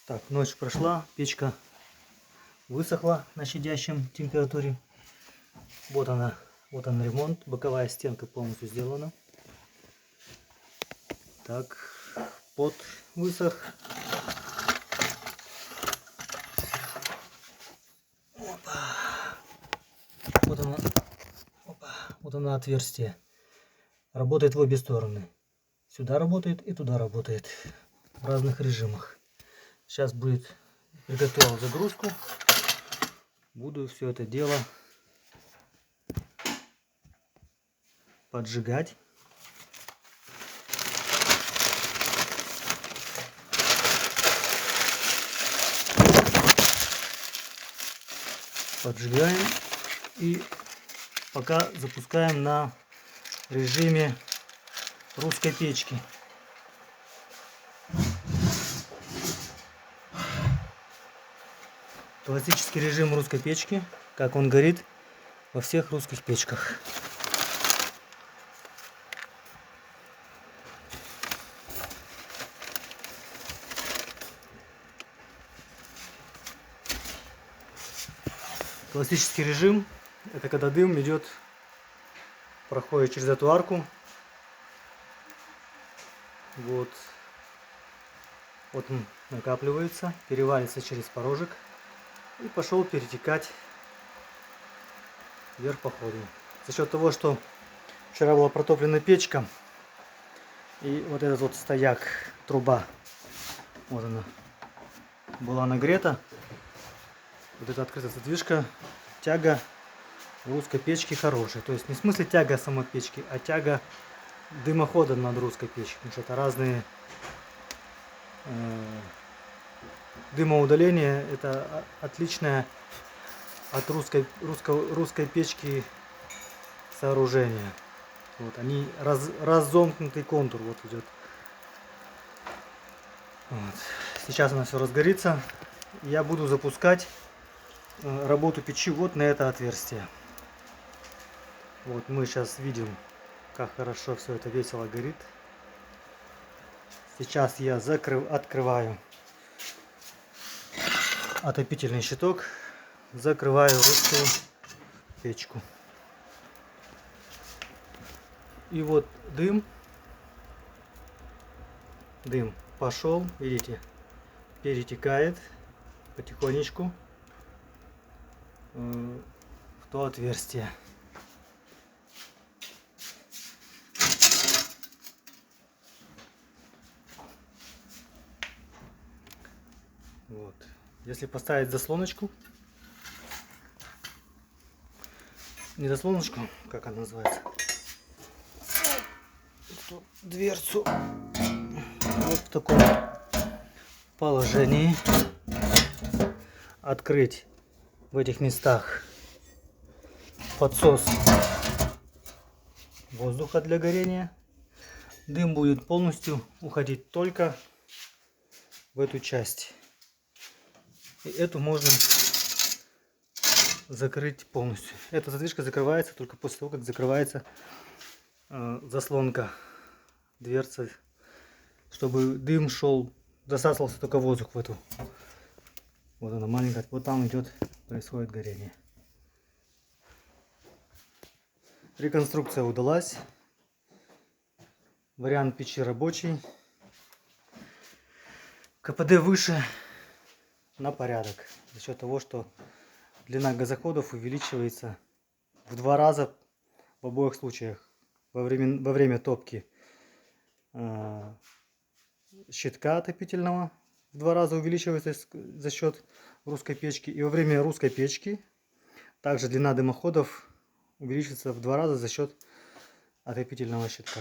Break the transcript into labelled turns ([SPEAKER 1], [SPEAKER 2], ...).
[SPEAKER 1] Так, ночь прошла, печка высохла на щадящем температуре. Вот он ремонт, боковая стенка полностью сделана. Так, пот высох. Опа. Вот оно отверстие. Работает в обе стороны. Сюда работает и туда работает. В разных режимах. Сейчас приготовил загрузку. Буду все это дело поджигать. Поджигаем и пока запускаем на режиме русской печки. Классический режим русской печки, как он горит во всех русских печках. Классический режим — это когда дым проходит через эту арку. Вот он накапливается, перевалится через порожек и пошел перетекать вверх по ходу. За счет того, что вчера была протоплена печка, и вот этот вот стояк, труба, вот она, была нагрета. Вот эта открытая задвижка, тяга русской печки хорошая. То есть не в смысле тяга самой печки, а тяга дымохода над русской печью. Потому что это разные дымоудаление. Это отличное от русской печки сооружение. Вот они разомкнутый контур вот идет. Вот. Сейчас она все разгорится. Я буду запускать работу печи вот на это отверстие. Вот мы сейчас видим, как хорошо все это весело горит. Сейчас я открываю отопительный щиток, закрываю русскую печку. И вот дым пошел, видите, перетекает потихонечку в то отверстие. Вот. Если поставить заслоночку, не заслоночку, как она называется, дверцу вот в таком положении, открыть в этих местах подсос воздуха для горения, дым будет полностью уходить только в эту часть. И эту можно закрыть полностью. Эта задвижка закрывается только после того, как закрывается заслонка дверцы, чтобы дым шел, засасывался только воздух в эту. Вот она маленькая, вот там происходит горение. Реконструкция удалась. Вариант печи рабочий. КПД выше на порядок. За счет того, что длина газоходов увеличивается в 2 раза в обоих случаях. Во время топки щитка отопительного в 2 раза увеличивается за счет русской печки. И во время русской печки также длина дымоходов увеличится в 2 раза за счет отопительного щитка.